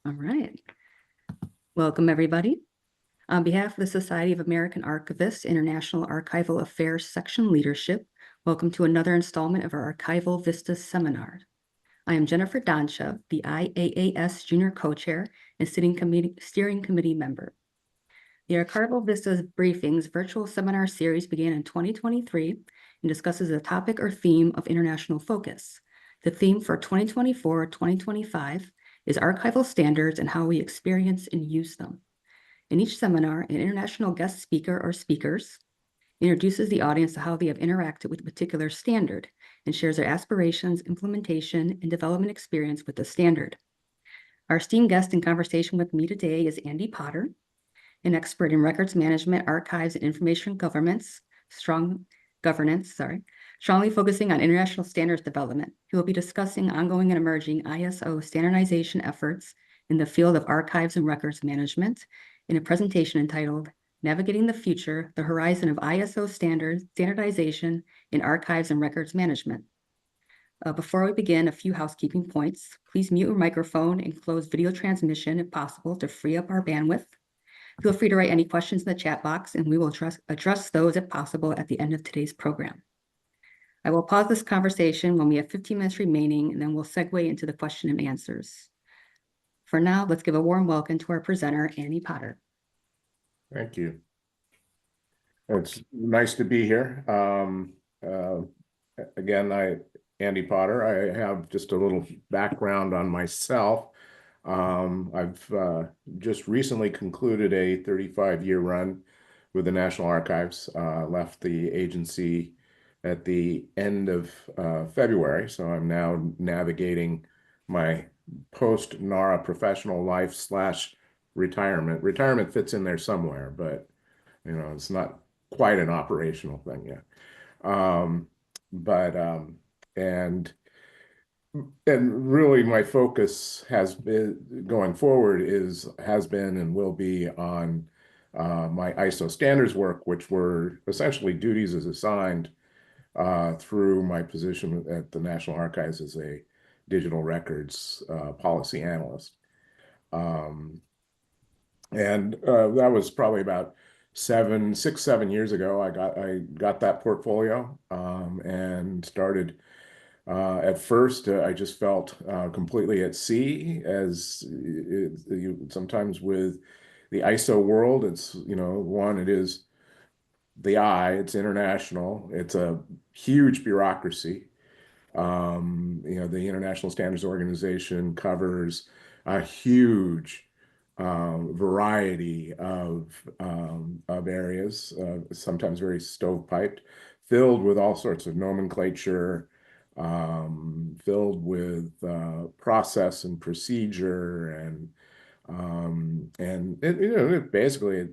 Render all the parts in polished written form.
All right. Welcome, everybody. On behalf of the Society of American Archivists International Archival Affairs Section Leadership, welcome to another installment of our Archival Vistas seminar. I am Jennifer Donsha, the IAAS Junior Co-Chair and steering committee member. The Archival Vistas Briefings virtual seminar series began in 2023 and discusses a topic or theme of international focus. The theme for 2024-2025 is archival standards and how we experience and use them. In each seminar, an international guest speaker or speakers introduces the audience to how they have interacted with a particular standard and shares their aspirations, implementation, and development experience with the standard. Our esteemed guest in conversation with me today is Andy Potter, an expert in records management, archives, and information strongly focusing on international standards development. He will be discussing ongoing and emerging ISO standardization efforts in the field of archives and records management in a presentation entitled Navigating the Future, the Horizon of ISO Standardization in Archives and Records Management. Before we begin, a few housekeeping points. Please mute your microphone and close video transmission if possible to free up our bandwidth. Feel free to write any questions in the chat box, and we will address those if possible at the end of today's program. I will pause this conversation when we have 15 minutes remaining, and then we'll segue into the question and answers. For now, let's give a warm welcome to our presenter, Andy Potter. Thank you. It's nice to be here. Again, Andy Potter. I have just a little background on myself. I've just recently concluded a 35-year run with the National Archives. Left the agency at the end of February, so I'm now navigating my post-NARA professional life / retirement. Retirement fits in there somewhere, but it's not quite an operational thing yet. And really my focus has been going forward has been and will be on my ISO standards work, which were essentially duties as assigned through my position at the National Archives as a digital records policy analyst. And that was probably about 7 years ago. I got that portfolio and started. At first, I just felt completely at sea, as sometimes with the ISO world. It's it is the it's international. It's a huge bureaucracy. The International Standards Organization covers a huge variety of areas, sometimes very stovepiped, filled with all sorts of nomenclature, filled with process and procedure, and it basically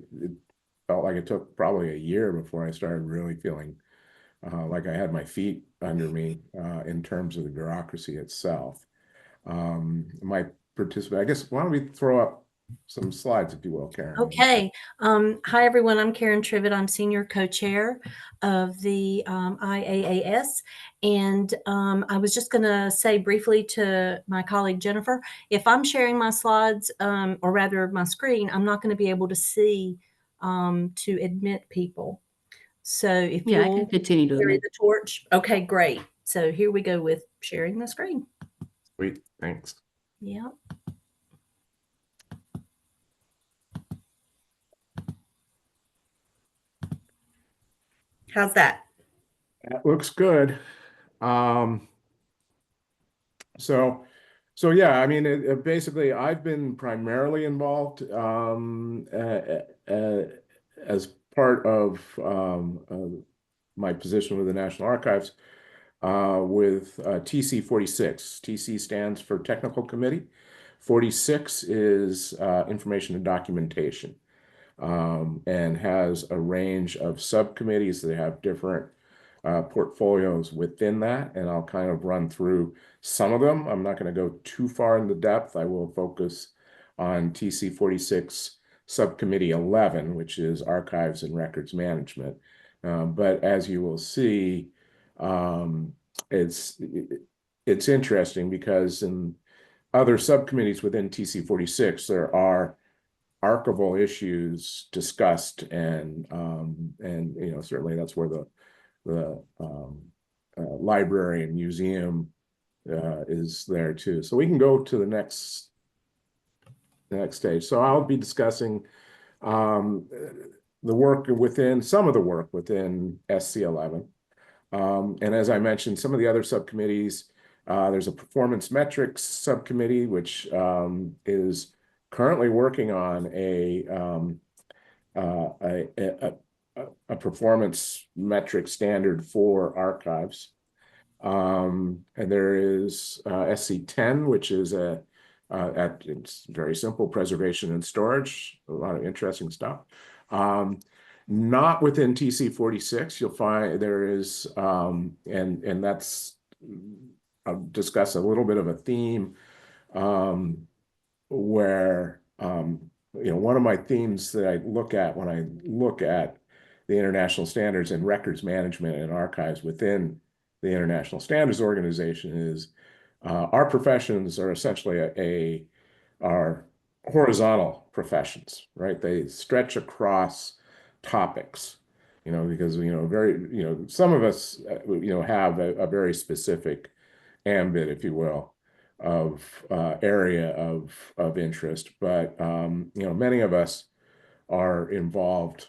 felt like it took probably a year before I started really feeling like I had my feet under me in terms of the bureaucracy itself. My participant, I guess, why don't we throw up some slides, if you will, Karen? Okay. Hi, everyone. I'm Karen Trivett. I'm senior co-chair of the IAAS. And I was just going to say briefly to my colleague, Jennifer, if I'm sharing my slides, or rather my screen, I'm not going to be able to see to admit people. So if I can continue to carry the torch. Okay, great. So here we go with sharing the screen. Sweet. Thanks. Yeah. How's that? That looks good. So yeah, I mean, basically, I've been primarily involved as part of my position with the National Archives with TC 46. TC stands for Technical Committee. 46 is Information and Documentation. And has a range of subcommittees that have different portfolios within that, and I'll kind of run through some of them. I'm not going to go too far into depth. I will focus on TC 46 Subcommittee 11, which is Archives and Records Management. But as you will see, it's interesting because in other subcommittees within TC 46, there are archival issues discussed, and certainly that's where the library and museum is there too. So we can go to the next stage. So I'll be discussing the work within some of the work within SC11. And as I mentioned, some of the other subcommittees, there's a performance metrics subcommittee, which is currently working on a performance metric standard for archives. And there is SC10, which is it's very simple, preservation and storage, a lot of interesting stuff. Not within TC 46, you'll find there is, and that's, I'll discuss a little bit of a theme where, one of my themes that I look at when I look at the international standards in records management and archives within the International Standards Organization is our professions are essentially are horizontal professions, right? They stretch across topics, because, some of us, have a very specific ambit, if you will, of area of interest. But, many of us are involved,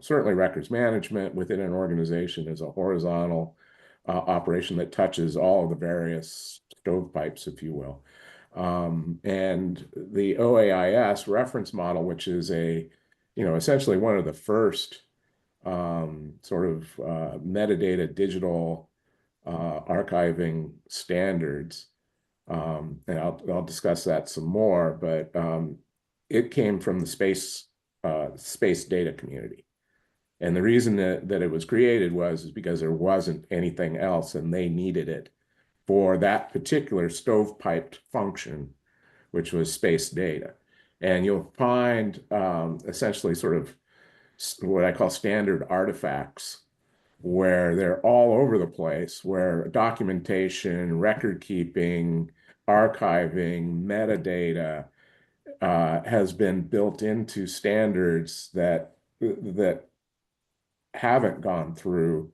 certainly records management within an organization is a horizontal operation that touches all of the various stovepipes, if you will. And the OAIS reference model, which is essentially one of the first sort of metadata digital archiving standards. And I'll discuss that some more, but it came from the space data community. And the reason that it was created is because there wasn't anything else, and they needed it for that particular stovepiped function, which was space data. And you'll find essentially sort of what I call standard artifacts, where they're all over the place, where documentation, record keeping, archiving, metadata has been built into standards that haven't gone through,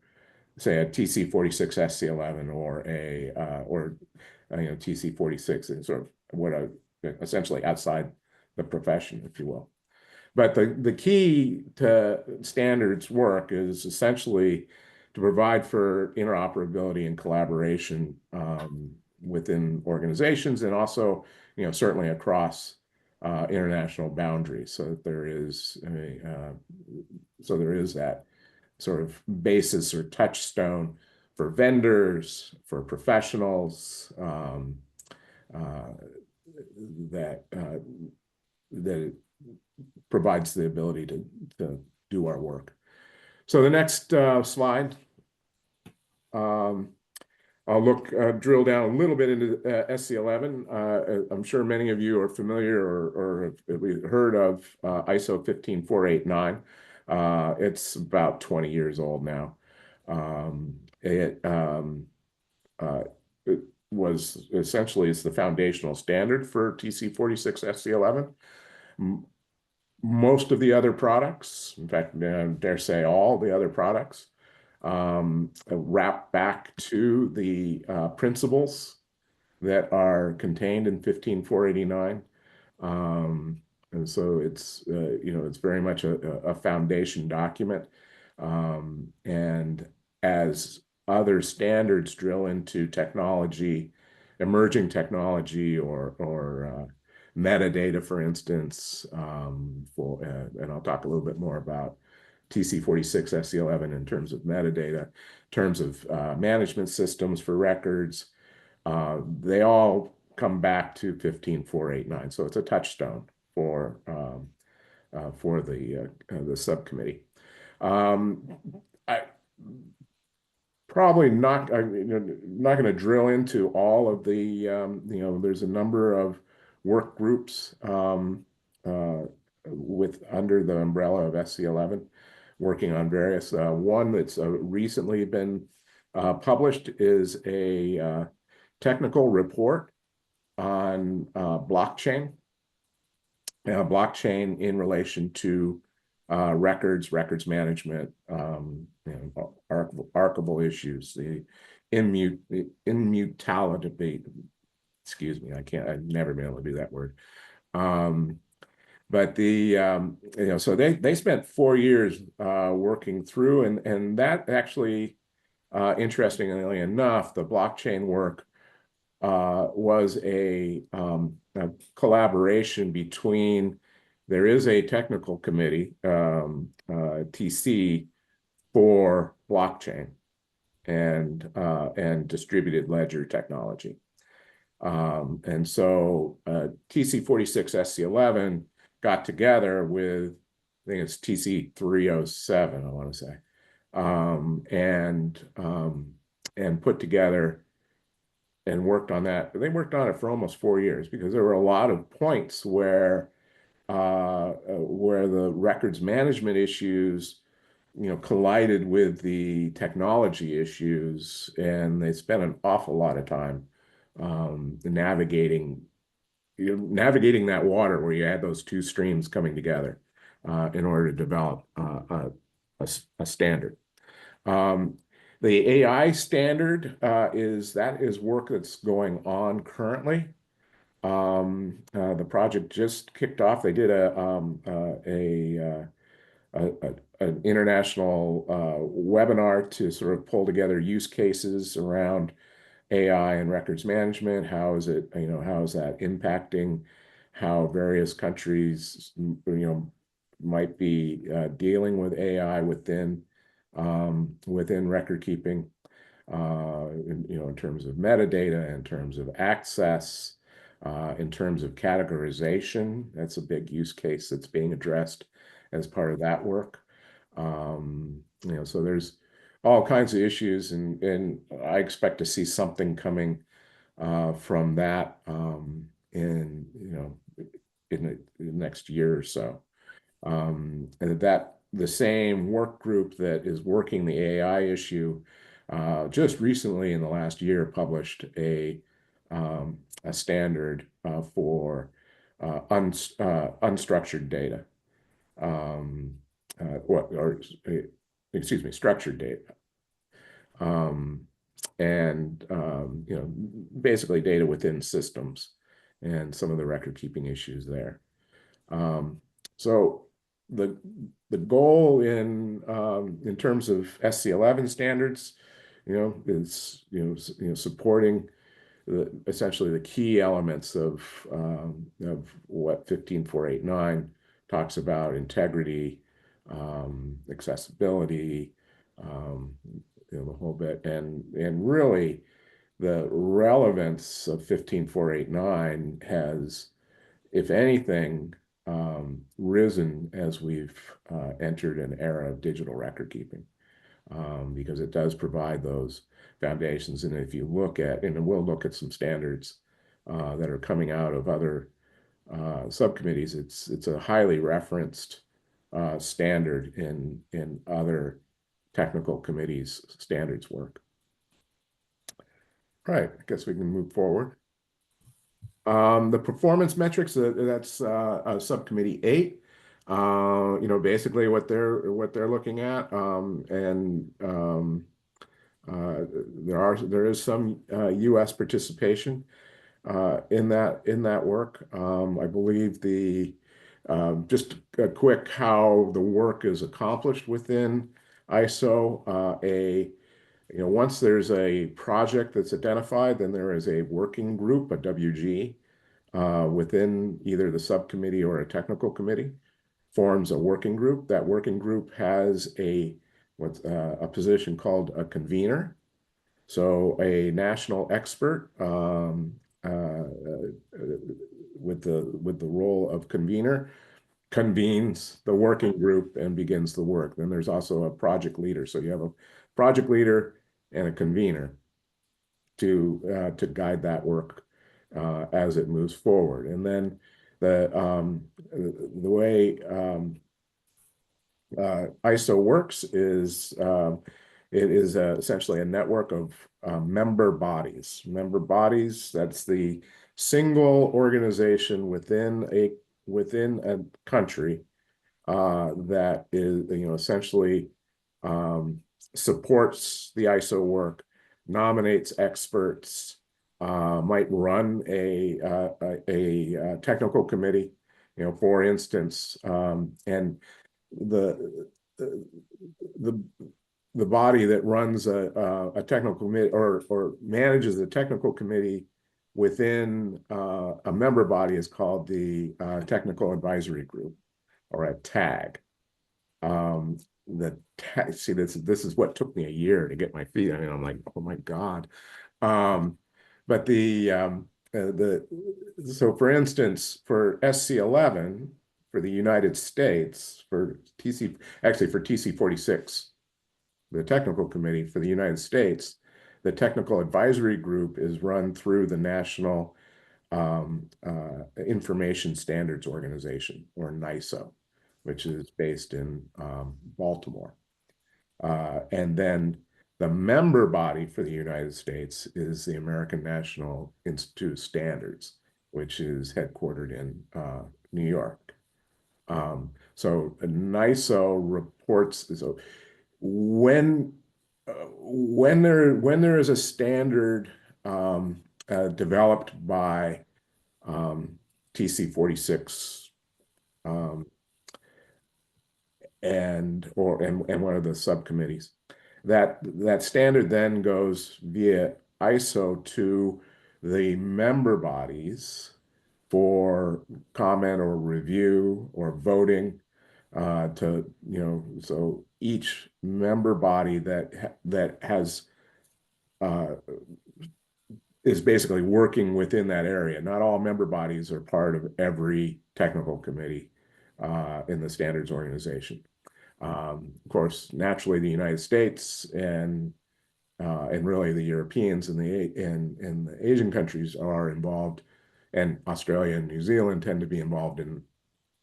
say, a TC 46 SC11 or TC 46, and sort of what essentially outside the profession, if you will. But the key to standards work is essentially to provide for interoperability and collaboration within organizations, and also, certainly across international boundaries. So there is that sort of basis or touchstone for vendors, for professionals, that provides the ability to do our work. So the next slide, I'll drill down a little bit into SC11. I'm sure many of you are familiar or have heard of ISO 15489. It's about 20 years old now. It was essentially, it's the foundational standard for TC 46 SC11. Most of the other products, in fact, I dare say all the other products, wrap back to the principles that are contained in 15489. And so it's, it's very much a foundation document. And as other standards drill into technology, emerging technology, or metadata, for instance, and I'll talk a little bit more about TC 46 SC11 in terms of metadata, in terms of management systems for records, they all come back to 15489. So it's a touchstone for the subcommittee. I probably not going to drill into all of the there's a number of work groups under the umbrella of SC11 working on various. One that's recently been published is a technical report on blockchain in relation to records management, archival issues, the immutability. Excuse me, I've never been able to do that word. But so they spent 4 years working through, and that actually, interestingly enough, the blockchain work was a collaboration between, there is a technical committee, TC, for blockchain and distributed ledger technology. And so TC 46 SC11 got together with, I think it's TC 307, I want to say, and put together and worked on that. They worked on it for almost 4 years because there were a lot of points where the records management issues, collided with the technology issues, and they spent an awful lot of time navigating that water where you had those two streams coming together in order to develop a standard. The AI standard is work that's going on currently. The project just kicked off. They did an international webinar to sort of pull together use cases around AI and records management. How is that impacting how various countries, might be dealing with AI within record keeping, in terms of metadata, in terms of access, in terms of categorization. That's a big use case that's being addressed as part of that work. So there's all kinds of issues, and I expect to see something coming from that in the next year or so. And that the same work group that is working the AI issue just recently in the last year published a standard for unstructured data, structured data, and basically data within systems and some of the record keeping issues there. So the goal in terms of SC11 standards, is supporting essentially the key elements of what 15489 talks about: integrity, accessibility, the whole bit, and really the relevance of 15489 has, if anything, risen as we've entered an era of digital record keeping, because it does provide those foundations. And if you look at, and we'll look at some standards that are coming out of other subcommittees, it's a highly referenced standard in other technical committees' standards work. All right, I guess we can move forward. The performance metrics, that's subcommittee 8. Basically what they're looking at, there is some U.S. participation in that work. I believe just a quick how the work is accomplished within ISO. Once there's a project that's identified, then there is a working group, a WG, within either the subcommittee or a technical committee, forms a working group. That working group has a position called a convener. So a national expert with the role of convener convenes the working group and begins the work. Then there's also a project leader. So you have a project leader and a convener to guide that work as it moves forward. And then the way ISO works is it is essentially a network of member bodies. Member bodies, that's the single organization within a country that is, essentially supports the ISO work, nominates experts, might run a technical committee, for instance, and the the the body that runs a technical committee or manages a technical committee within a member body is called the Technical Advisory Group, or a TAG. See, this is what took me a year to get my feet. I mean, I'm like, oh my God. But so for instance, for SC11 for the United States, for TC46, the technical committee for the United States, the technical advisory group is run through the National Information Standards Organization, or NISO, which is based in Baltimore. And then the member body for the United States is the American National Institute of Standards, which is headquartered in New York. So NISO reports, so when there is a standard developed by TC46 and one of the subcommittees, that standard then goes via ISO to the member bodies for comment or review or voting, so each member body that has is basically working within that area. Not all member bodies are part of every technical committee in the standards organization. Of course, naturally, the United States and really the Europeans and the Asian countries are involved, and Australia and New Zealand tend to be involved in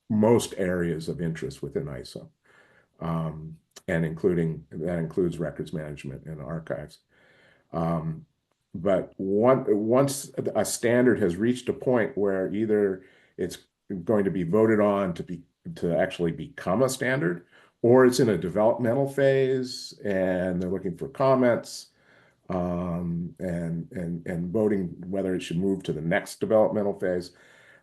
most areas of interest within ISO, and that includes records management and archives. But once a standard has reached a point where either it's going to be voted on to actually become a standard, or it's in a developmental phase and they're looking for comments and voting whether it should move to the next developmental phase,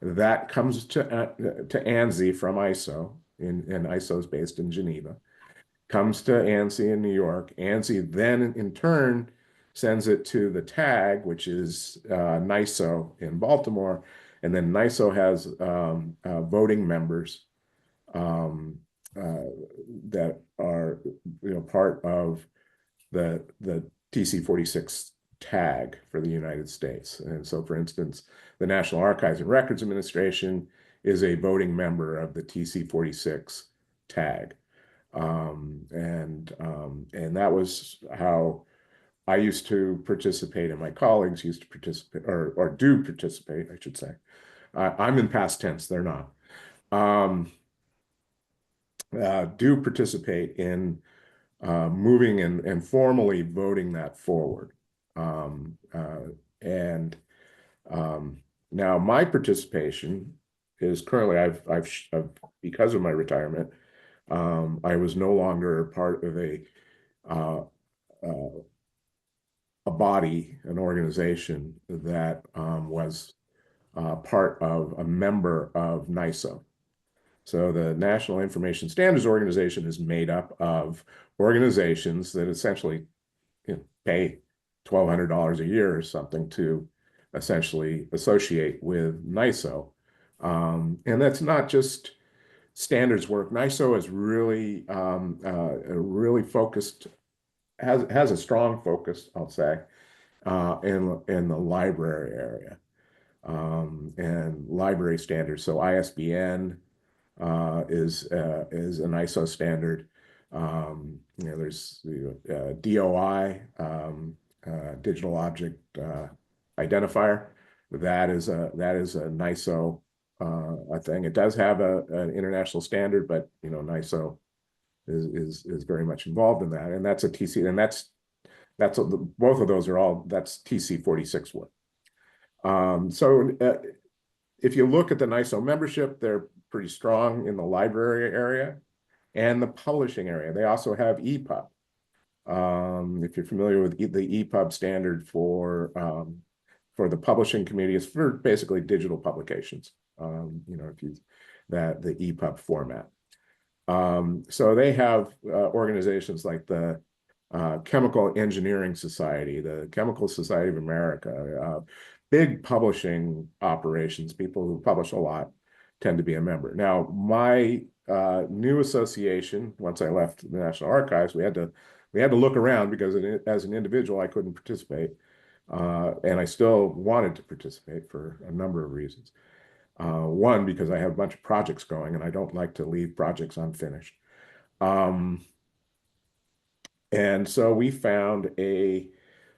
that comes to ANSI from ISO, and ISO is based in Geneva, comes to ANSI in New York. ANSI then in turn sends it to the TAG, which is NISO in Baltimore, and then NISO has voting members that are part of the TC46 TAG for the United States. And so, for instance, the National Archives and Records Administration is a voting member of the TC46 TAG. And that was how I used to participate, and my colleagues used to participate, or do participate, I should say. I'm in past tense, they're not. Do participate in moving and formally voting that forward. Now my participation is currently, I've because of my retirement, I was no longer part of a body, an organization that was part of a member of NISO. So the National Information Standards Organization is made up of organizations that essentially pay $1,200 a year or something to essentially associate with NISO. And that's not just standards work. NISO is really focused, has a strong focus, I'll say, in the library area and library standards. So ISBN is an ISO standard. There's DOI, digital object identifier. That is a NISO thing. It does have an international standard, but NISO is very much involved in that, and that's a TC, and that's both of those are all, that's TC46 work. If you look at the NISO membership, they're pretty strong in the library area and the publishing area. They also have EPUB. If you're familiar with the EPUB standard for the publishing community, it's for basically digital publications. If you the EPUB format. So they have organizations like the Chemical Engineering Society, the Chemical Society of America, big publishing operations. People who publish a lot tend to be a member. Now, my new association, once I left the National Archives, we had to look around because as an individual, I couldn't participate. And I still wanted to participate for a number of reasons. One, because I have a bunch of projects going and I don't like to leave projects unfinished. And so we found a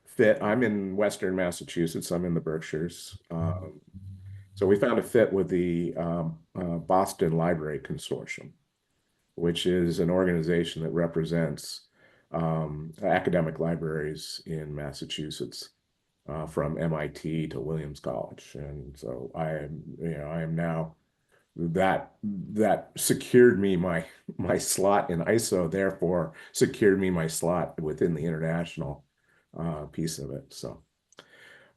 fit. I'm in Western Massachusetts. I'm in the Berkshires. So we found a fit with the Boston Library Consortium, which is an organization that represents academic libraries in Massachusetts, from MIT to Williams College. And so I am now, that secured me my slot in ISO, therefore secured me my slot within the international piece of it. So,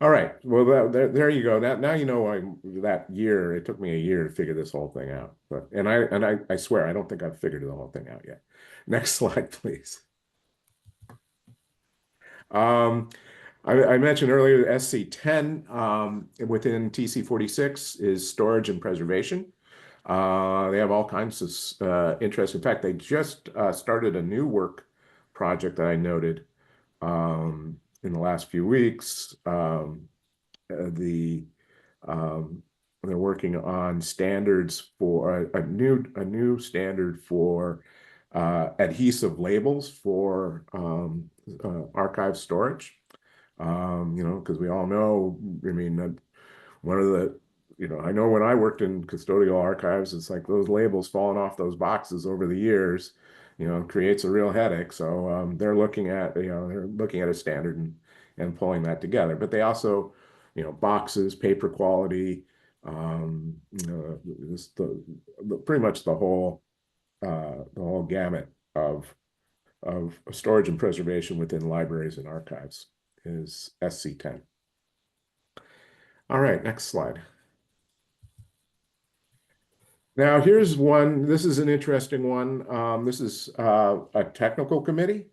all right, well, there you go. Now you know that year, it took me a year to figure this whole thing out. But I swear I don't think I've figured the whole thing out yet. Next slide, please. I mentioned earlier the SC10 within TC46 is storage and preservation. They have all kinds of interest. In fact, they just started a new work project that I noted in the last few weeks. They're working on standards for a new standard for adhesive labels for archive storage. Because we all know, I mean, one of the, I know when I worked in custodial archives, it's like those labels falling off those boxes over the years, creates a real headache. So they're looking at, a standard and pulling that together. But they also, boxes, paper quality, pretty much the whole gamut of storage and preservation within libraries and archives is SC10. All right, next slide. Now here's one. This is an interesting one. This is a technical committee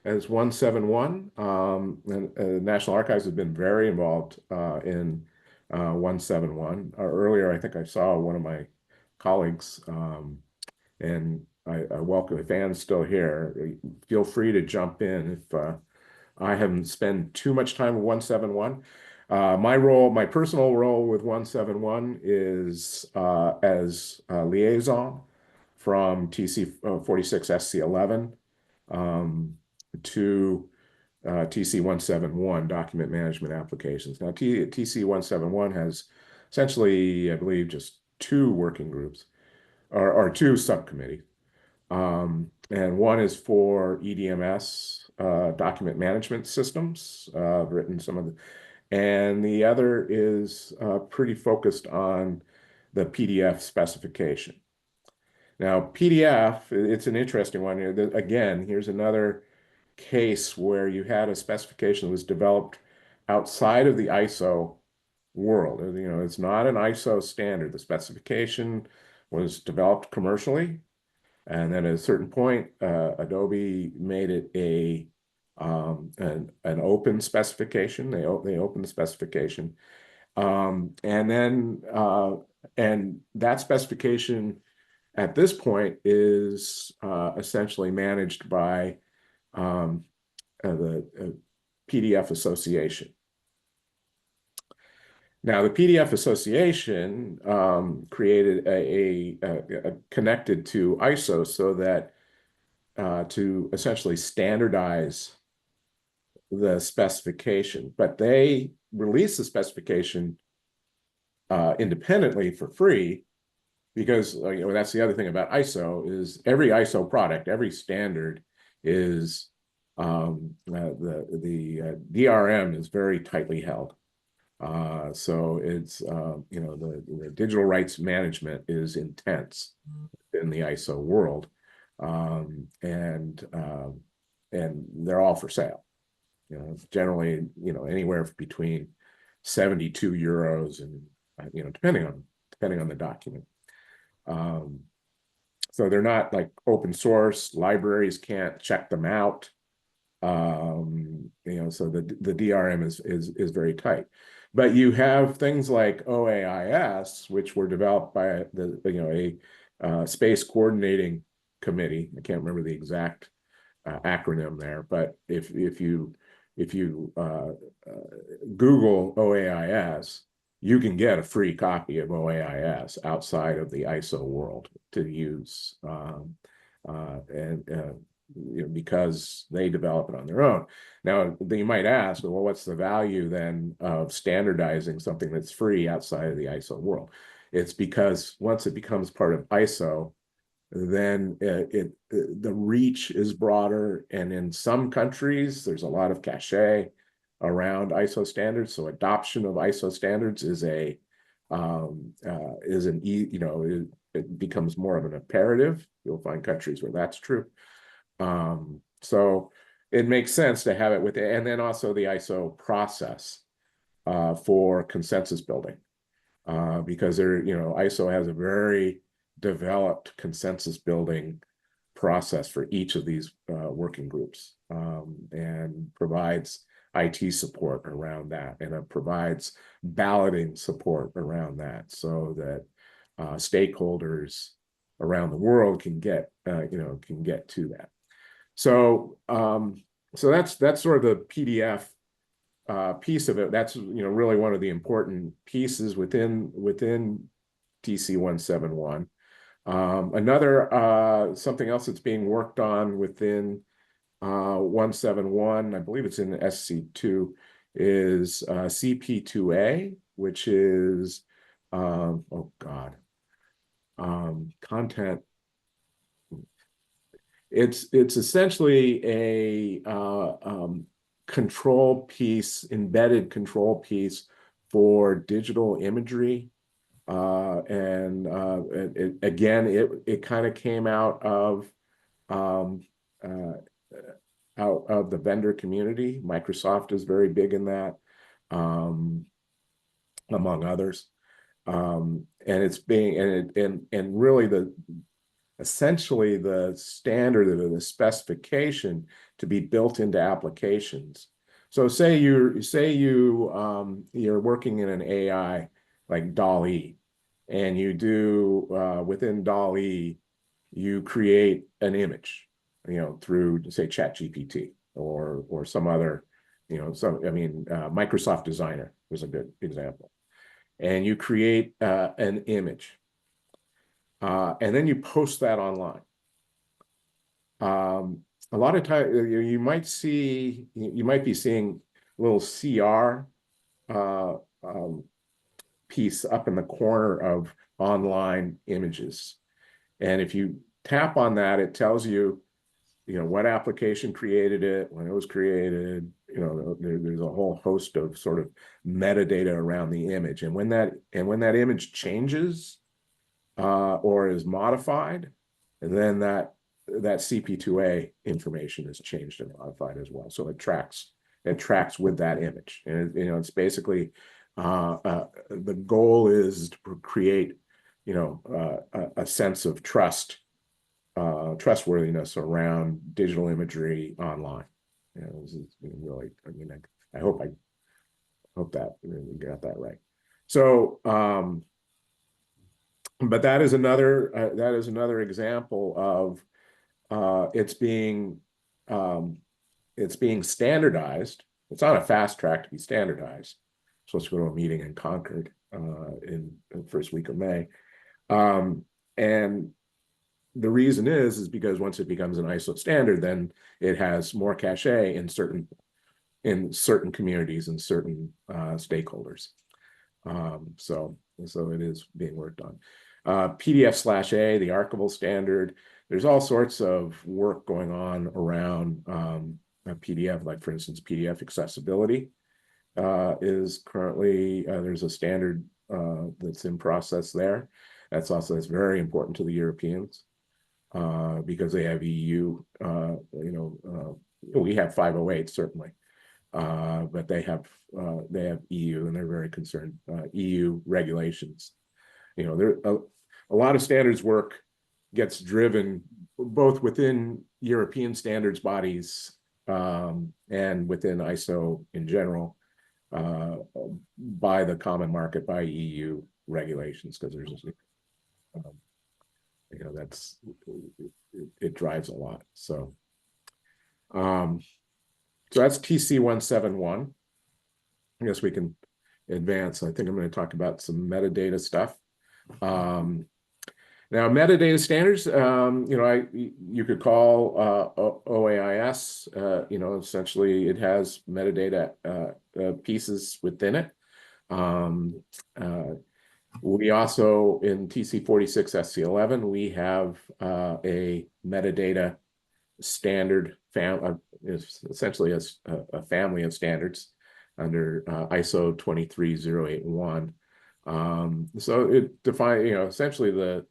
as 171. And National Archives has been very involved in 171. Earlier, I think I saw one of my colleagues, and I welcome, if Anne's still here, feel free to jump in if I haven't spent too much time with 171. My personal role with 171 is as a liaison from TC46 SC11 to TC171 document management applications. Now, TC171 has essentially, I believe, just two working groups or two subcommittees. And one is for EDMS, document management systems, written some of the, and the other is pretty focused on the PDF specification. Now, PDF, it's an interesting one here. Again, here's another case where you had a specification that was developed outside of the ISO world. It's not an ISO standard. The specification was developed commercially. And then at a certain point, Adobe made it an open specification. They opened the specification, and that specification at this point is essentially managed by the PDF Association. Now, the PDF Association created a connected to ISO so that to essentially standardize the specification, but they released the specification independently for free because that's the other thing about ISO is every ISO product, every standard is the DRM is very tightly held. So it's, you know, the digital rights management is intense in the ISO world. And they're all for sale. You know, generally, you know, anywhere between 72 euros and, you know, depending on the document. So they're not like open source. Libraries can't check them out. You know, so the DRM is very tight. But you have things like OAIS, which were developed by a space coordinating committee. I can't remember the exact acronym there, but if you Google OAIS, you can get a free copy of OAIS outside of the ISO world to use, you know, because they develop it on their own. Now, you might ask, well, what's the value then of standardizing something that's free outside of the ISO world? It's because once it becomes part of ISO, then the reach is broader, and in some countries there's a lot of cachet around ISO standards. So adoption of ISO standards is it becomes more of an imperative. You'll find countries where that's true. So it makes sense to have it with it, and then also the ISO process for consensus building, because ISO has a very developed consensus building process for each of these working groups, and provides IT support around that, and it provides balloting support around that, so that stakeholders around the world can get to that. So that's sort of the PDF piece of it. That's really one of the important pieces within TC 171. Another something else that's being worked on within 171, I believe it's in SC2, is CP2A, which is content. It's essentially a control piece, embedded control piece for digital imagery. It kind of came out of the vendor community. Microsoft is very big in that, among others. And it's being and really essentially the standard or the specification to be built into applications. So say you're working in an AI like DALL-E, and you do within DALL-E, you create an image, through say ChatGPT or some other, Microsoft Designer was a good example. And you create an image. And then you post that online. A lot of times you might be seeing a little CR piece up in the corner of online images. And if you tap on that, it tells you, what application created it, when it was created, there's a whole host of sort of metadata around the image. And when that image changes, or is modified, and then that CP2A information is changed and modified as well. So it tracks with that image, and it's basically the goal is to create a sense of trustworthiness around digital imagery online. This is really, I hope that we got that right. So but that is another example of it's being standardized. It's on a fast track to be standardized. I'm supposed to go to a meeting in Concord in the first week of May, and the reason is because once it becomes an ISO standard, then it has more cachet in certain communities and certain stakeholders. So it is being worked on. PDF/A, the Archival standard. There's all sorts of work going on around PDF, like for instance, PDF accessibility. is currently, there's a standard that's in process there. That's very important to the Europeans because they have EU, we have 508 certainly, but they have EU, and they're very concerned, EU regulations. There a lot of standards work gets driven both within European standards bodies and within ISO in general by the common market, by EU regulations, because there's it drives a lot. So that's TC 171. I guess we can advance. I think I'm going to talk about some metadata stuff. Now, metadata standards, you could call OAIS, essentially it has metadata pieces within it. We also, in TC 46 SC11, we have a metadata standard, is essentially a family of standards under ISO 23081. So it defines, essentially the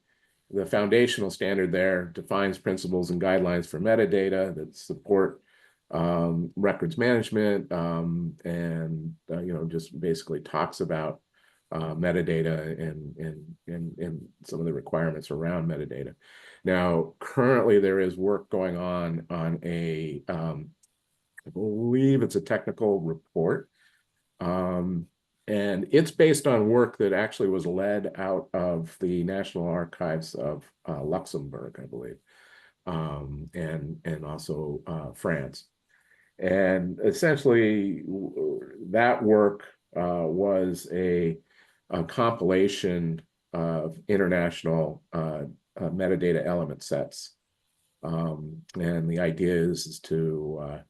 foundational standard there defines principles and guidelines for metadata that support records management and just basically talks about metadata and some of the requirements around metadata. Now, currently there is work going on a, I believe it's a technical report. And it's based on work that actually was led out of the National Archives of Luxembourg, I believe, and also France. And essentially, that work was a compilation of international metadata element sets. And the idea is to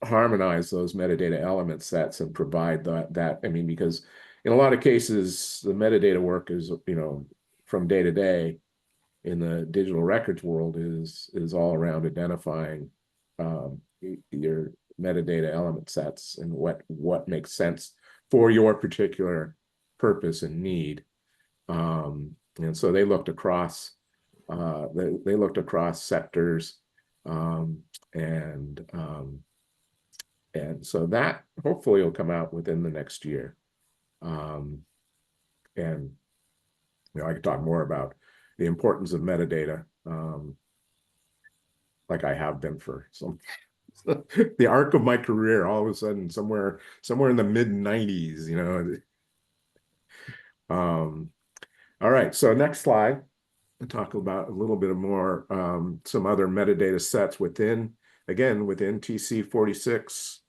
harmonize those metadata element sets and provide that. I mean, because in a lot of cases, the metadata work is, from day to day in the digital records world is all around identifying your metadata element sets and what makes sense for your particular purpose and need. And so they looked across they looked across sectors and so that hopefully will come out within the next year. And I could talk more about the importance of metadata, like I have been for some the arc of my career. All of a sudden, somewhere in the mid-90s, all right, so next slide, I'll talk about a little bit more some other metadata sets within TC 46.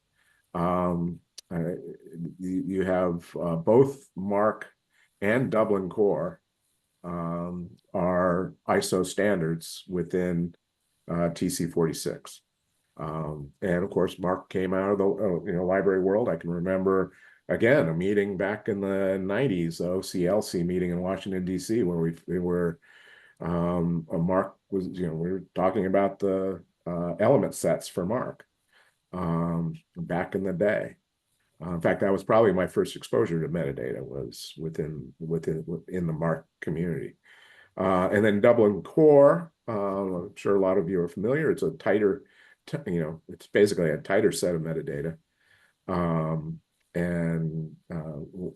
You have both MARC and Dublin Core are ISO standards within TC 46. And of course, MARC came out of the library world. I can remember, again, a meeting back in the 90s, the OCLC meeting in Washington, D.C., where we were, MARC was, we were talking about the element sets for MARC back in the day. In fact, that was probably my first exposure to metadata, was within the MARC community. And then Dublin Core, I'm sure a lot of you are familiar. It's a tighter, it's basically a tighter set of metadata. And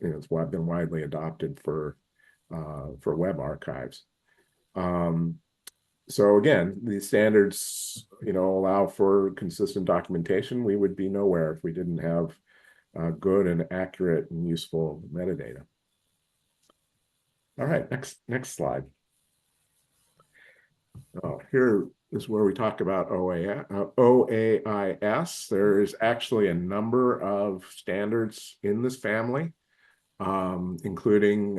it's been widely adopted for web archives. So again, these standards, allow for consistent documentation. We would be nowhere if we didn't have good and accurate and useful metadata. All right, next slide. Oh, here is where we talk about OAIS. There's actually a number of standards in this family, including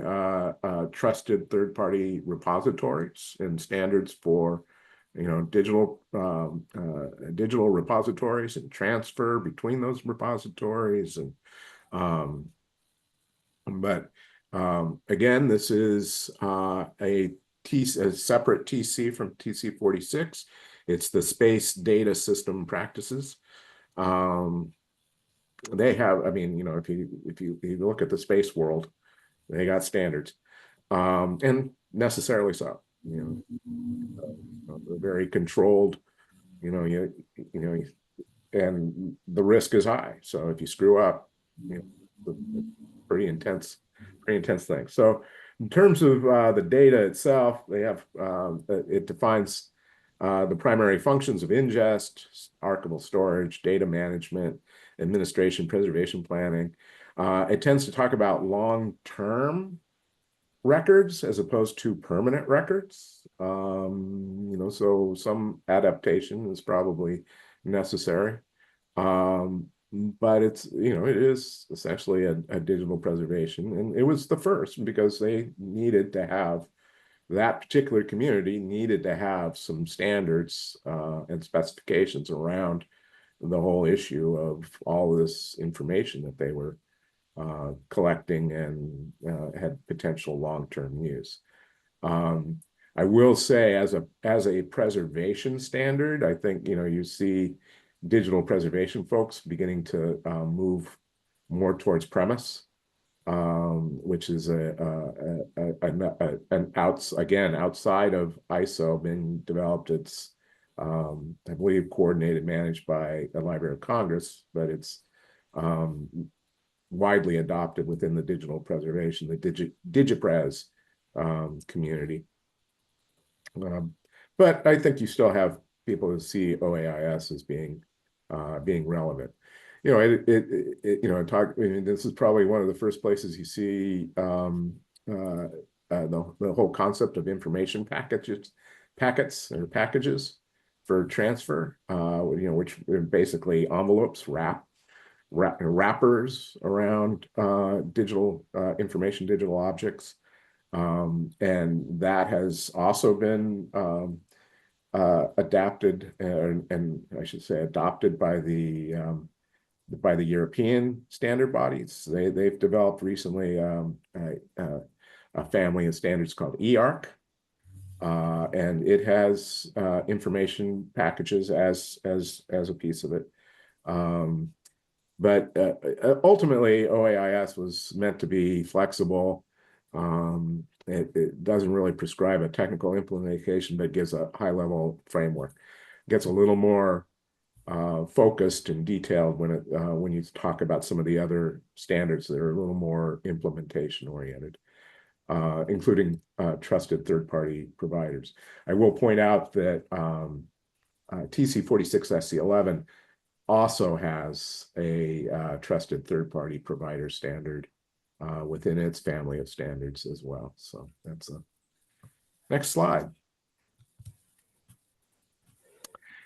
trusted third-party repositories and standards for digital repositories and transfer between those repositories. And again, this is a separate TC from TC 46. It's the Space Data System Practices. they have, I mean, if you look at the space world, they got standards, and necessarily so. They're very controlled. You know, and the risk is high. So if you screw up, it's pretty intense thing. So in terms of the data itself, they have it defines the primary functions of ingest, archival storage, data management, administration, preservation, planning. It tends to talk about long-term records as opposed to permanent records. So some adaptation is probably necessary. But it is essentially a digital preservation, and it was the first because they needed to have, that particular community needed to have some standards and specifications around the whole issue of all this information that they were collecting and had potential long-term use. I will say, as a preservation standard, I think you see digital preservation folks beginning to move more towards premise, which is again outside of ISO being developed. It's I believe coordinated, managed by the Library of Congress, but it's widely adopted within the digital preservation, the DigiPres community. But I think you still have people who see OAIS as being relevant. This is probably one of the first places you see the whole concept of information packets or packages for transfer, which are basically envelopes, wrappers around digital information, digital objects. And that has also been adapted and I should say adopted by the European standard bodies. They've developed recently a family of standards called eArch, and it has information packages as a piece of it. But ultimately, OAIS was meant to be flexible. It doesn't really prescribe a technical implementation, but gives a high-level framework. It gets a little more focused and detailed when you talk about some of the other standards that are a little more implementation oriented, including trusted third-party providers. I will point out that TC46 SC11 also has a trusted third-party provider standard within its family of standards as well. So that's a next slide.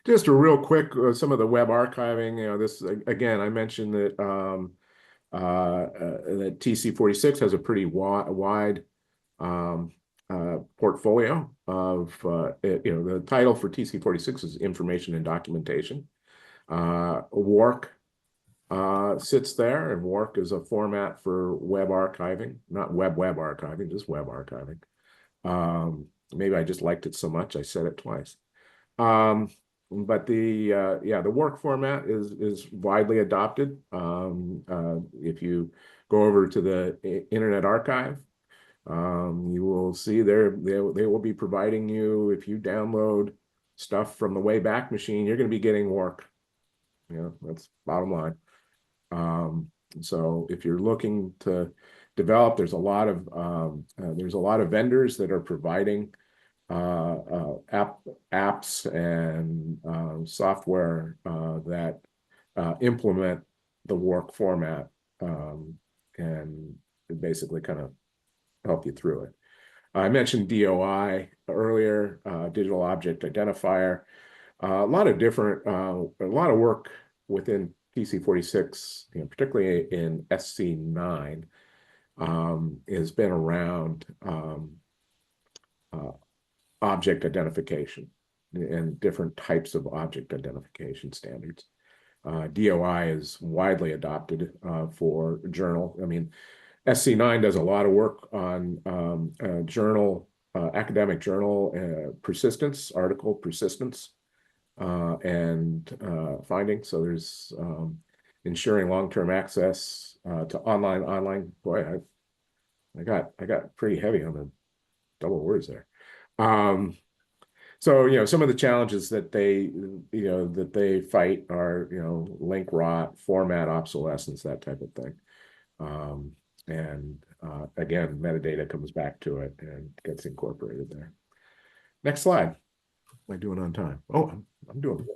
Just a real quick, some of the web archiving. This again, I mentioned that that TC46 has a pretty wide portfolio of the title for TC46 is Information and Documentation. WARC sits there, and WARC is a format for web archiving, not web archiving, just web archiving. Maybe I just liked it so much I said it twice. But the WARC format is widely adopted. If you go over to the Internet Archive, you will see they will be providing you, if you download stuff from the Wayback Machine, you're going to be getting WARC. That's bottom line. So if you're looking to develop, there's a lot of vendors that are providing apps and software that implement the WARC format and basically kind of help you through it. I mentioned DOI earlier, digital object identifier. A lot of work within TC46, particularly in SC9, has been around object identification and different types of object identification standards. DOI is widely adopted for journal. I mean, SC9 does a lot of work on academic journal persistence, article persistence, and finding. So there's ensuring long-term access to online. Boy, I got pretty heavy on the double words there. So, some of the challenges that they fight are, link rot, format obsolescence, that type of thing. And again, metadata comes back to it and gets incorporated there. Next slide. Am I doing on time? Oh, I'm doing good.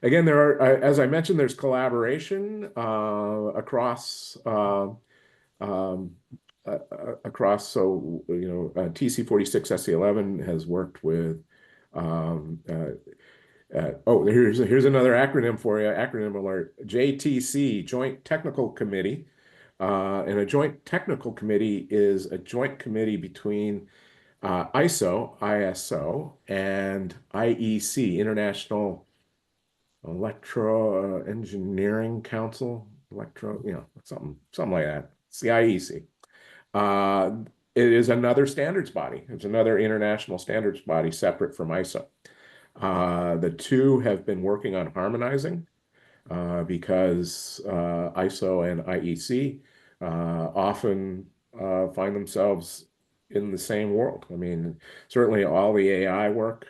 Again, as I mentioned, there's collaboration across across. So, TC46 SC11 has worked with, here's another acronym for you, acronym alert, JTC, Joint Technical Committee. And a joint technical committee is a joint committee between ISO, and IEC, International Electro Engineering Council, something like that. It's the IEC. It is another standards body. It's another international standards body separate from ISO. The two have been working on harmonizing because ISO and IEC often find themselves in the same world. I mean, certainly all the AI work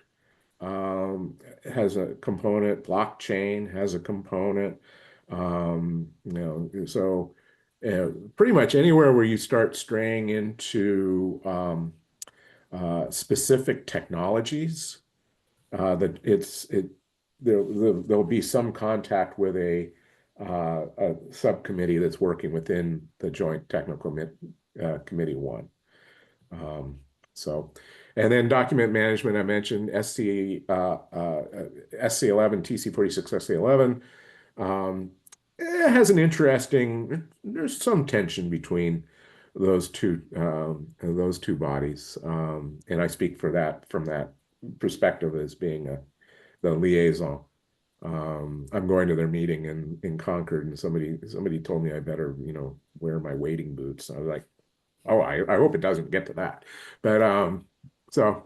has a component, blockchain has a component, so pretty much anywhere where you start straying into specific technologies, there'll be some contact with a subcommittee that's working within the Joint Technical Committee 1. And then document management, I mentioned SC11, TC46 SC11. It has an interesting, there's some tension between those two bodies. And I speak for that from that perspective as being the liaison. I'm going to their meeting in Concord, and somebody told me I better, wear my wading boots. I was like, oh, I hope it doesn't get to that. But so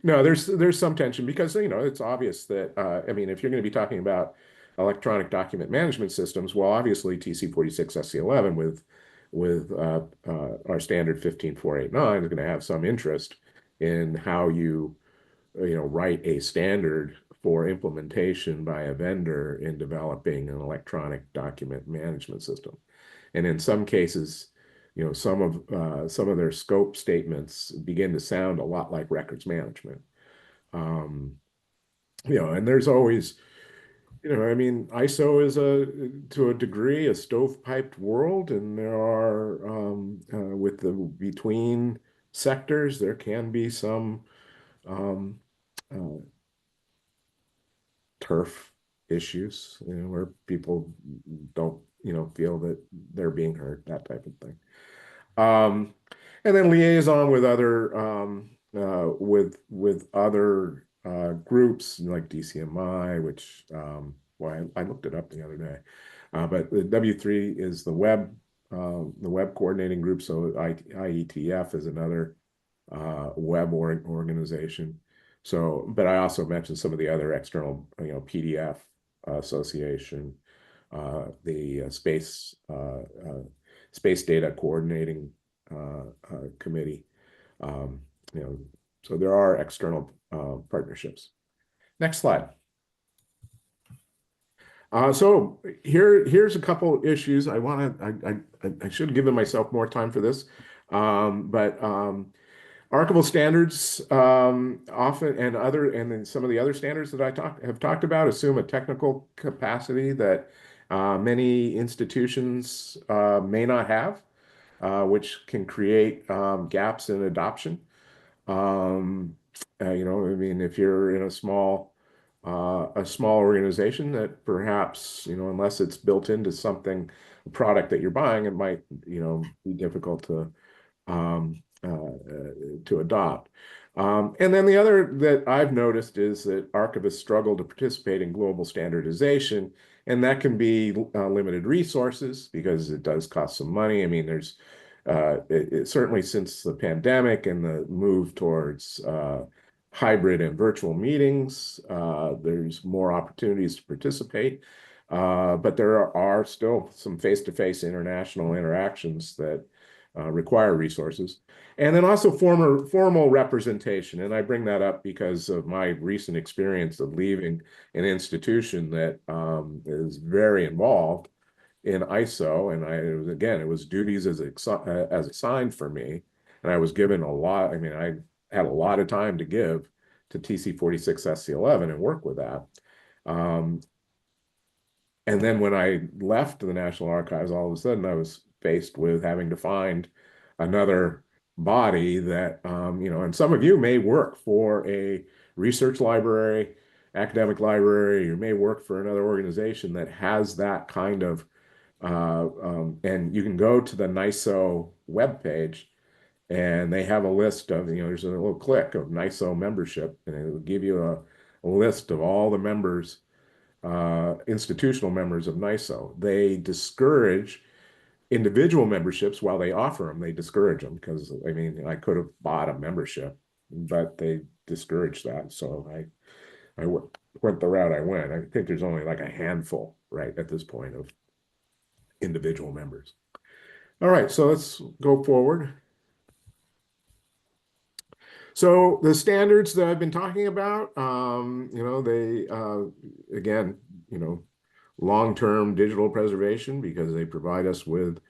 no, there's some tension because it's obvious that I mean, if you're going to be talking about electronic document management systems, well, obviously TC46 SC11 with our standard 15489 is going to have some interest in how you write a standard for implementation by a vendor in developing an electronic document management system. And in some cases, some of their scope statements begin to sound a lot like records management. And there's always, I mean, ISO is to a degree, a stovepiped world, and there are with the between sectors, there can be some turf issues, where people don't, feel that they're being heard, that type of thing. And then liaison with other other groups like DCMI, which well, I looked it up the other day. But the W3 is the web coordinating group. So IETF is another web organization. So, but I also mentioned some of the other external, PDF Association, the Space Data Coordinating Committee. So there are external partnerships. Next slide. So here's a couple issues. I should have given myself more time for this, but archival standards often and then some of the other standards that I have talked about assume a technical capacity that many institutions may not have, which can create gaps in adoption. I mean, if you're in a small organization that perhaps, unless it's built into something, a product that you're buying, it might, be difficult to adopt. And then the other that I've noticed is that archivists struggle to participate in global standardization, and that can be limited resources because it does cost some money. I mean, there's certainly since the pandemic and the move towards hybrid and virtual meetings, there's more opportunities to participate. But there are still some face-to-face international interactions that require resources. And then also formal representation. And I bring that up because of my recent experience of leaving an institution that is very involved in ISO. And it was duties as assigned for me. And I was given a lot. I mean, I had a lot of time to give to TC 46 SC 11 and work with that. And then when I left the National Archives, all of a sudden I was faced with having to find another body that, and some of you may work for a research library, academic library, you may work for another organization that has that kind of, and you can go to the NISO webpage and they have a list of, there's a little click of NISO membership, and it will give you a list of all the members, institutional members of NISO. They discourage individual memberships while they offer them. They discourage them because, I mean, I could have bought a membership, but they discourage that. So I went the route I went. I think there's only like a handful, right, at this point of individual members. All right, so let's go forward. So the standards that I've been talking about, they, again, long-term digital preservation, because they provide us with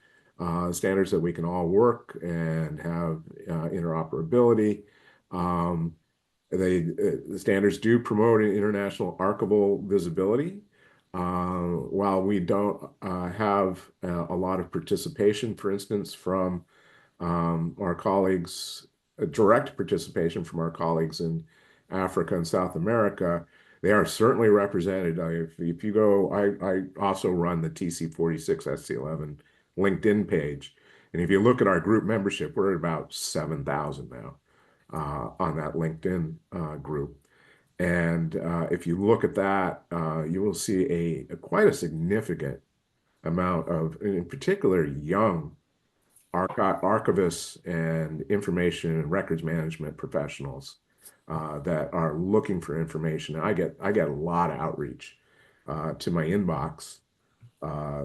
standards that we can all work and have interoperability. The standards do promote an international archival visibility. While we don't have a lot of participation, for instance, from our colleagues, direct participation from our colleagues in Africa and South America, they are certainly represented. If you go, I also run the TC46 SC11 LinkedIn page. And if you look at our group membership, we're at about 7,000 now on that LinkedIn group. And if you look at that, you will see quite a significant amount of, in particular, young archivists and information and records management professionals that are looking for information. I get a lot of outreach to my inbox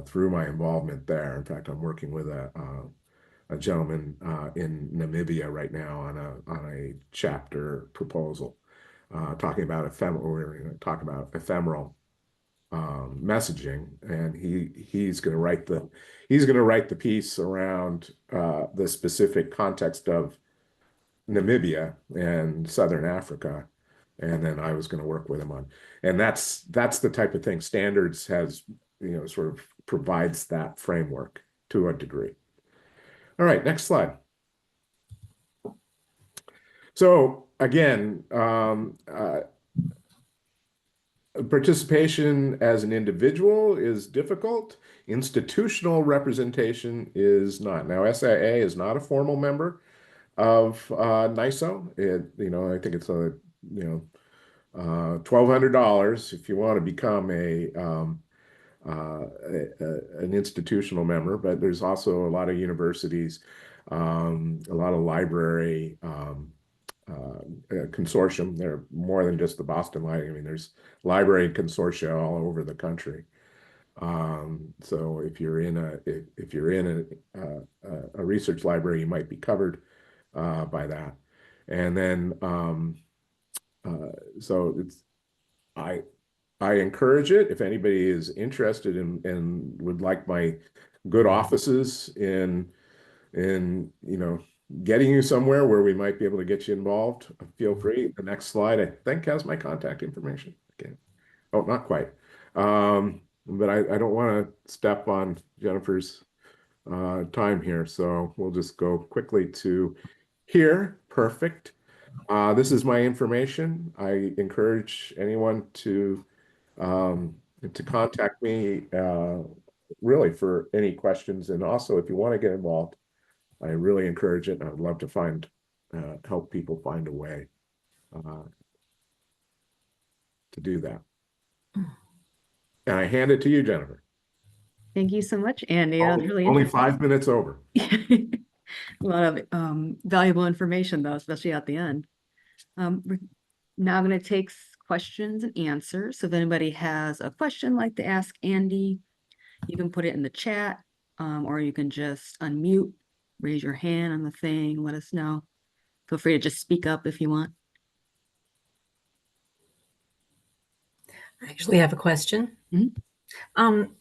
through my involvement there. In fact, I'm working with a gentleman in Namibia right now on a chapter proposal talking about ephemeral messaging, and he's going to write the piece around the specific context of Namibia and Southern Africa, and then I was going to work with him on, and that's the type of thing standards has, sort of provides that framework to a degree. All right, next slide. So again, participation as an individual is difficult. Institutional representation is not. Now, SIA is not a formal member of NISO. I think it's $1,200 if you want to become an institutional member. But there's also a lot of universities, a lot of library consortium. They're more than just the Boston Library. I mean, there's library consortia all over the country. So if you're in a research library, you might be covered by that. And then so I encourage it if anybody is interested in and would like my good offices in getting you somewhere where we might be able to get you involved. Feel free. The next slide, I think, has my contact information. Okay. Oh, not quite. But I don't want to step on Jennifer's time here, so we'll just go quickly to here. Perfect. This is my information. I encourage anyone to contact me really for any questions, and also if you want to get involved, I really encourage it. And I'd love to help people find a way to do that. And I hand it to you, Jennifer. Thank you so much, Andy. Only 5 minutes over. A lot of valuable information, though, especially at the end. We're now going to take questions and answers. So if anybody has a question like to ask Andy, you can put it in the chat, or you can just unmute, raise your hand on the thing, let us know. Feel free to just speak up if you want. I actually have a question. Mhm.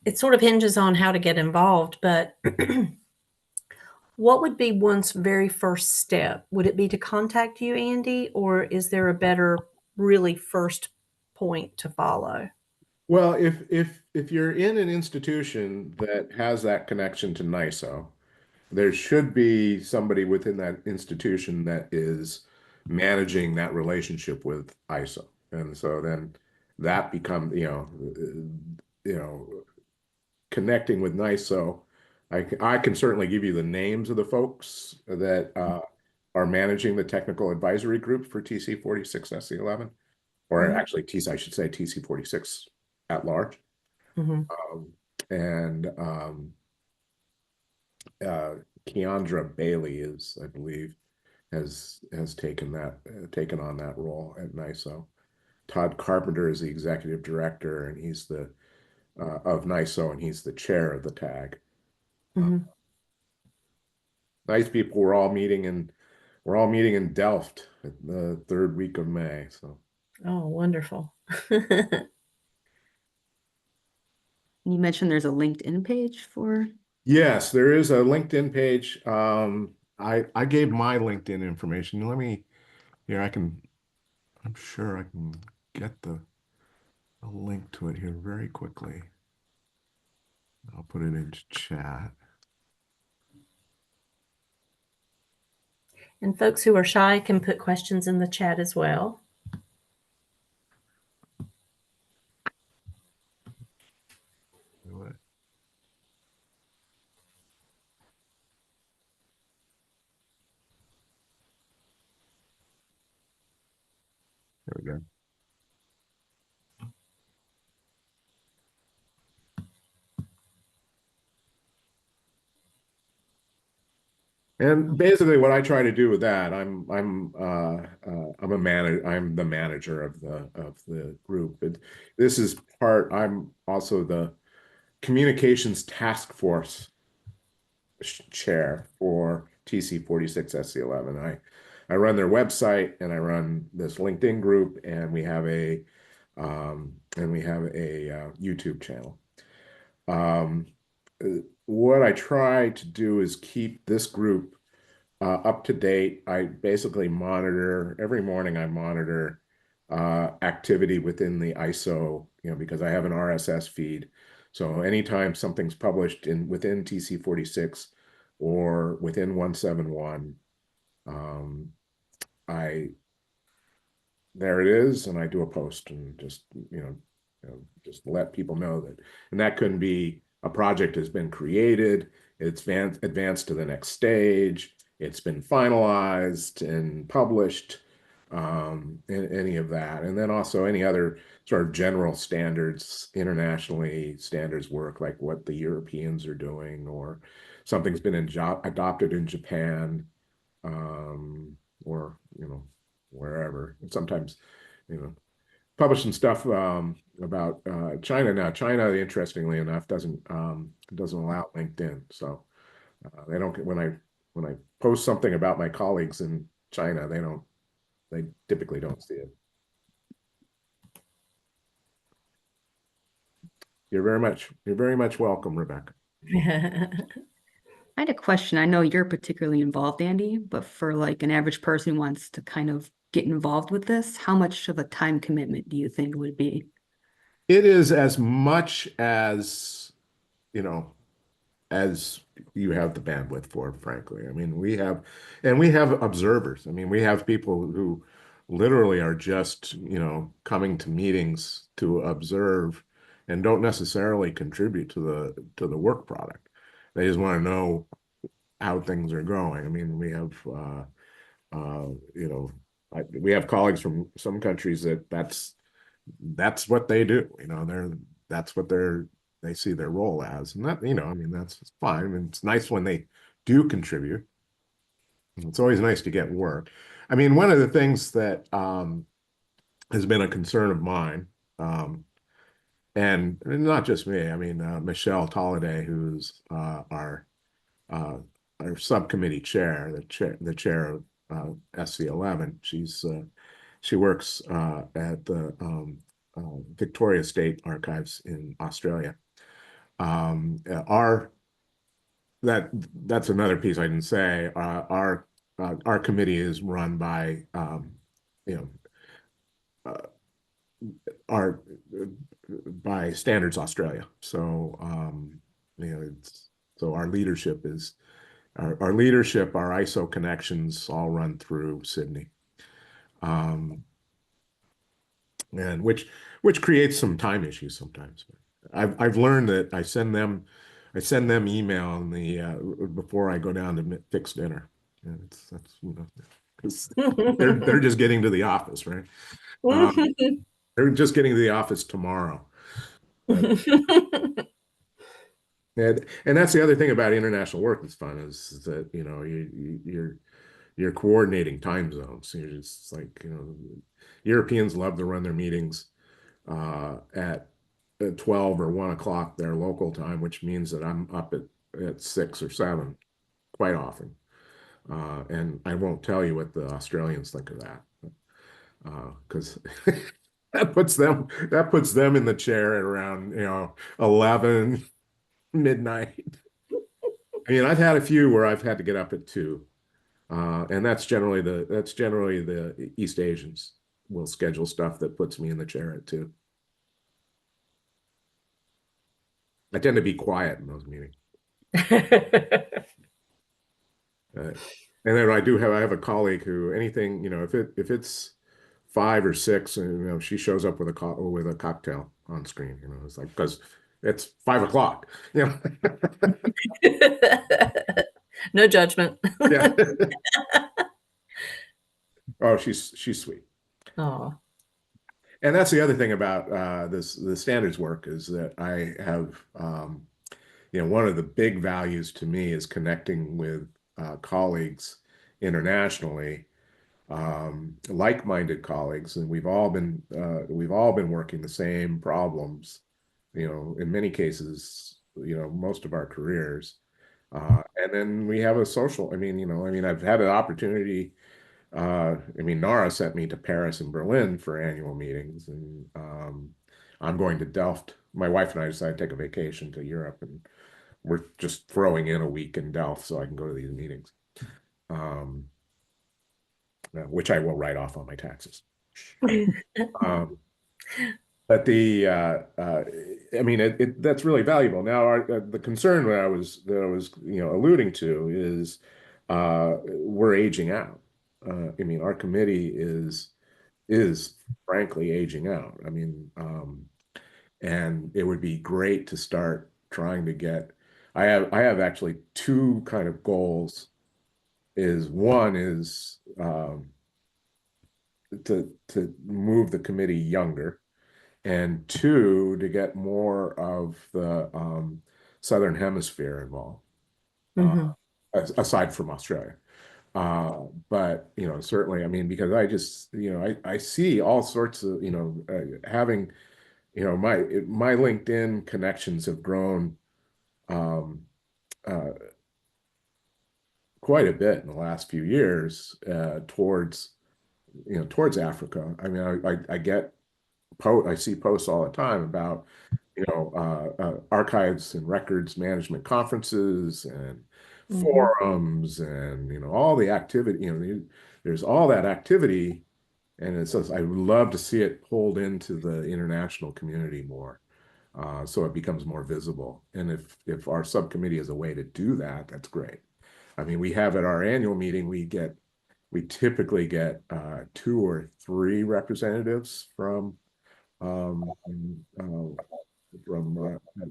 It sort of hinges on how to get involved, but what would be one's very first step? Would it be to contact you, Andy, or is there a better, really first point to follow? Well, if you're in an institution that has that connection to NISO, there should be somebody within that institution that is managing that relationship with ISO. And so then that becomes, connecting with NISO. I can certainly give you the names of the folks that are managing the technical advisory group for TC 46 SC11, or Mhm. actually TC, I should say TC 46 at large. Mhm. And Keandra Bailey is, I believe, has taken on that role at NISO. Todd Carpenter is the executive director, and he's the of NISO, and he's the chair of the tag. Mhm. Nice people. We're all meeting in Delft the third week of May. So Oh, wonderful. You mentioned there's a LinkedIn page for. yes, there is a LinkedIn page. I gave my LinkedIn information. Let me here. I'm sure I can get a link to it here very quickly. I'll put it into chat. And folks who are shy can put questions in the chat as well. There we go. And basically, what I try to do with that, I'm the manager of the group. This is part. I'm also the communications task force chair for TC 46 SC11. I run their website and I run this LinkedIn group, and we have a YouTube channel. What I try to do is keep this group up to date. I basically monitor every morning. I monitor activity within the ISO, because I have an RSS feed. So anytime something's published within TC 46 or within 171, I there it is, and I do a post and just let people know that. And that couldn't be a project has been created, it's advanced to the next stage, it's been finalized and published, any of that. And then also any other sort of general standards, internationally standards work, like what the Europeans are doing, or something's been adopted in Japan, or wherever. And sometimes, publishing stuff about China now. China, interestingly enough, doesn't allow LinkedIn, so they don't get when I post something about my colleagues in China, they typically don't see it. You're very much welcome, Rebecca. I had a question. I know you're particularly involved, Andy, but for like an average person who wants to kind of get involved with this, how much of a time commitment do you think would be? It is as much as, you know, as you have the bandwidth for, frankly. I mean, we have observers. I mean, we have people who literally are just, coming to meetings to observe and don't necessarily contribute to the work product. They just want to know how things are going. I mean, we have uh, you know, we have colleagues from some countries that's what they do. That's what they see their role as, and that I mean that's fine. I mean, it's nice when they do contribute. It's always nice to get work. I mean, one of the things that has been a concern of mine. And not just me. I mean, Michelle Tolliday, who's uh, our subcommittee chair, the chair of SC11. She works at the Victoria State Archives in Australia. Our that's another piece I didn't say. Our committee is run by you know our by Standards Australia. So so our leadership is our leadership, our ISO connections all run through Sydney. And which creates some time issues sometimes. I've learned that I send them email in the before I go down to fix dinner. And that's 'cause they're just getting to the office, right? They're just getting to the office tomorrow. And that's the other thing about international work that's fun is that you're coordinating time zones. You're just like Europeans love to run their meetings at 12 or 1 o'clock their local time, which means that I'm up at 6 or 7 quite often. And I won't tell you what the Australians think of that, because that puts them in the chair at around 11 midnight. I mean, I've had a few where I've had to get up at 2, and that's generally the East Asians will schedule stuff that puts me in the chair at 2. I tend to be quiet in those meetings. And then I have a colleague who anything, if it's 5 or 6, and she shows up with a cocktail on screen, it's like, because it's 5 o'clock, No judgment. Yeah. Oh, she's sweet. Oh. And that's the other thing about the standards work is that I have, one of the big values to me is connecting with colleagues internationally, like-minded colleagues, and we've all been working the same problems, in many cases, most of our careers, and then we have a social. I've had an opportunity. Nara sent me to Paris and Berlin for annual meetings, and I'm going to Delft. My wife and I decided to take a vacation to Europe, and we're just throwing in a week in Delft so I can go to these meetings, which I will write off on my taxes. Um, but that's really valuable. Now, the concern that I was alluding to is we're aging out. Our committee is frankly aging out. And it would be great to start trying to get. I have actually 2 kind of goals. One is to move the committee younger, and 2, to get more of the Southern Hemisphere involved, aside from Australia. But certainly, because I just I see all sorts of having my LinkedIn connections have grown quite a bit in the last few years towards Africa. I see posts all the time about archives and records management conferences and forums, and all the activity. There's all that activity, and it says I would love to see it pulled into the international community more, so it becomes more visible. And if our subcommittee is a way to do that, that's great. We have at our annual meeting, we typically get 2 or 3 representatives from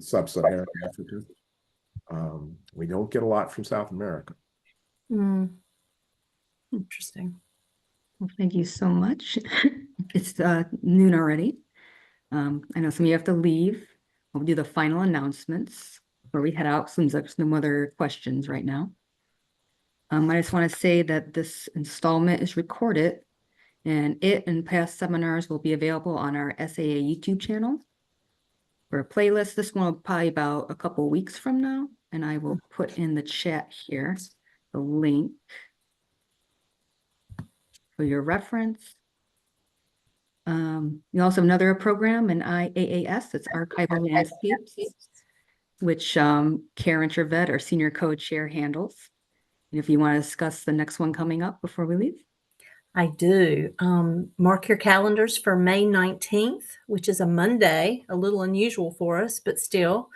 sub-Saharan Africa. We don't get a lot from South America. Interesting. Well, thank you so much. It's noon already. I know some of you have to leave. We'll do the final announcements before we head out, since there's no other questions right now. I just want to say that this installment is recorded And it and past seminars will be available on our SAA YouTube channel. For a playlist, this one will probably about a couple weeks from now, and I will put in the chat here the link for your reference. We also have another program in IAAS, it's Archival Landscapes, which Karen Trevette, our senior co-chair, handles. And if you want to discuss the next one coming up before we leave. I do. Mark your calendars for May 19th, which is a Monday, a little unusual for us, but still.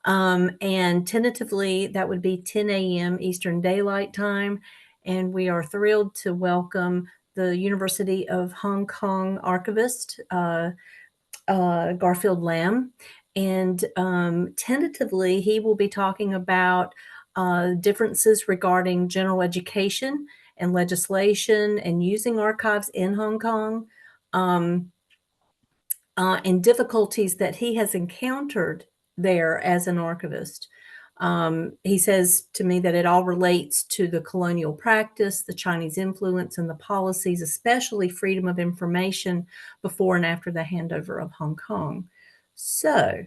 And tentatively, that would be 10 a.m. Eastern Daylight Time. And we are thrilled to welcome the University of Hong Kong archivist, Garfield Lam. And tentatively, he will be talking about differences regarding general education and legislation and using archives in Hong Kong, and difficulties that he has encountered there as an archivist. He says to me that it all relates to the colonial practice, the Chinese influence, and the policies, especially freedom of information before and after the handover of Hong Kong. So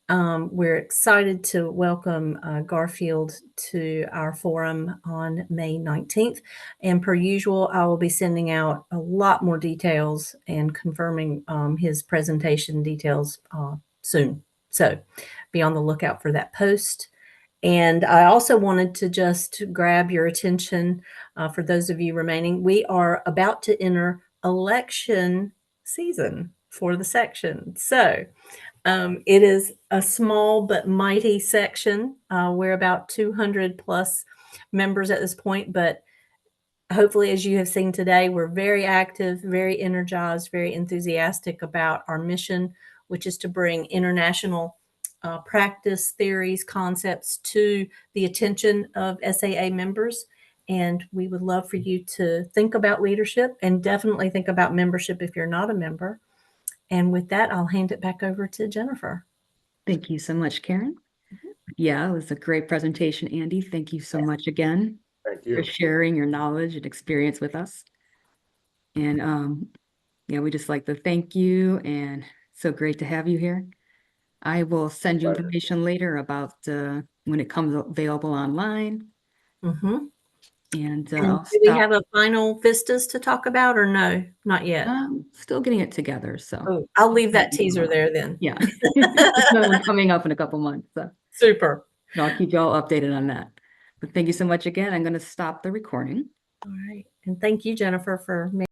we're excited to welcome Garfield to our forum on May 19th. And per usual, I will be sending out a lot more details and confirming his presentation details soon. So be on the lookout for that post. And I also wanted to just grab your attention for those of you remaining. We are about to enter election season for the section. So it is a small but mighty section. We're about 200 plus members at this point, but hopefully, as you have seen today, we're very active, very energized, very enthusiastic about our mission, which is to bring international practice, theories, concepts to the attention of SAA members. And we would love for you to think about leadership and definitely think about membership if you're not a member. And with that, I'll hand it back over to Jennifer. Thank you so much, Karen. Yeah, it was a great presentation, Andy. Thank you so much again Thank for you. sharing your knowledge and experience with us. And yeah, we just like to thank you, and so great to have you here. I will send you Pleasure. information later about when it comes available online. Mm-hmm. And And I'll do we stop. have a final Vistas to talk about or no? Not yet. Still getting it together, so Oh, I'll leave that teaser there then. yeah. There's another one coming up in a couple months. So Super. I'll keep you all updated on that. But thank you so much again. I'm going to stop the recording. All right. And thank you, Jennifer, for